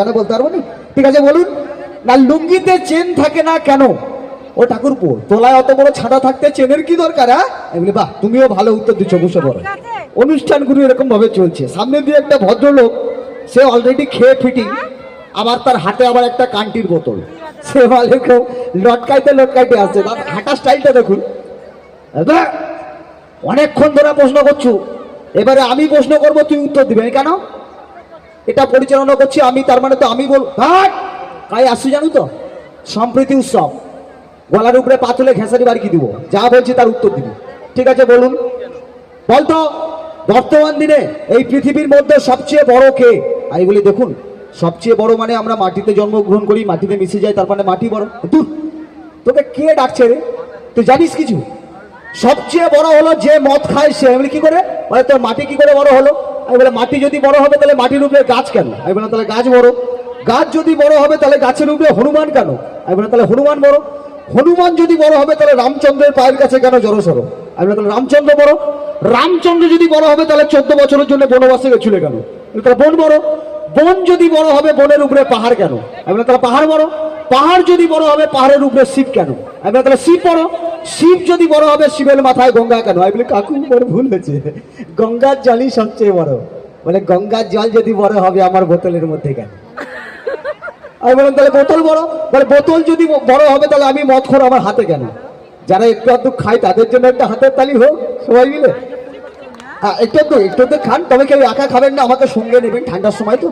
কেন বলতে পারবো না? ঠিক আছে বলুন না। লুঙ্গিতে চেন থাকে না কেন? ও ঠাকুরপো, তোলায় অত বড় ছাতা থাকতে চেনের কি দরকার? হ্যাঁ, এমনি বাহ, তুমিও ভালো উত্তর দিচ্ছ, বসে পড়ো। অনুষ্ঠানগুলো এরকম ভাবে চলছে, সামনে দিয়ে একটা ভদ্রলোক, সে অলরেডি খেয়ে ফিটিং, আবার তার হাতে আবার একটা কান্টির বোতল, সে বলে লটকাইতে লটকাইতে আসছে। তার হাঁটা স্টাইলটা দেখুন। এবার অনেকক্ষণ ধরে প্রশ্ন করছো, এবারে আমি প্রশ্ন করব, তুই উত্তর দিবে। কেন? এটা পরিচালনা করছি আমি, তার মানে তো আমি বল। কাই আসছি জানো তো, সম্প্রীতি উৎসব, গলার উপরে পাথলে ঘেঁষারি বাড়ি কি দিব, যা বলছি তার উত্তর দিবি। ঠিক আছে বলুন, বলতো বর্তমান দিনে এই পৃথিবীর মধ্যে সবচেয়ে বড় কে? আমি বলি দেখুন, সবচেয়ে বড় মানে আমরা মাটিতে জন্মগ্রহণ করি, মাটিতে মিশে যাই, তার মানে মাটি বড়। দূর, তোকে কে ডাকছে রে? তুই জানিস কিছু? সবচেয়ে বড় হলো যে মদ খায় সে। আমি বলি কি করে? বলে তোর মাটি কি করে বড় হলো? আমি বলে মাটি যদি বড় হবে তাহলে মাটির উপরে গাছ কেন? আমি বললাম তাহলে গাছ বড়। গাছ যদি বড় হবে তাহলে গাছের উপরে হনুমান কেন? আমি বললাম তাহলে হনুমান বড়। হনুমান যদি বড় হবে তাহলে রামচন্দ্রের পায়ের কাছে কেন জড়সড়? আমি বললাম তাহলে রামচন্দ্র বড়। রামচন্দ্র যদি বড় হবে তাহলে 14 বছরের জন্য বনবাসে গেছিল কেন? তাহলে বন বড়। বন যদি বড় হবে বনের উপরে পাহাড় কেন? আমি বললাম তাহলে পাহাড় বড়। পাহাড় যদি বড় হবে পাহাড়ের উপরে শিব কেন? আমি বললাম তাহলে শিব বড়। শিব যদি বড় হবে শিবের মাথায় গঙ্গা কেন? আমি বলি কাকু বড় ভুল হয়েছে, গঙ্গার জলই সবচেয়ে বড়। বলে গঙ্গার জল যদি বড় হবে আমার বোতলের মধ্যে কেন? আমি বললাম তাহলে বোতল বড়। বলে বোতল যদি বড় হবে তাহলে আমি মদ খোর আমার হাতে কেন? যারা একটু আধটু খায় তাদের জন্য একটা হাতের তালি হোক সবাই মিলে। হ্যাঁ, একটু একটু খান, তবে কেউ একা খাবেন না, আমাকে সঙ্গে নেবেন, ঠান্ডার সময় তো।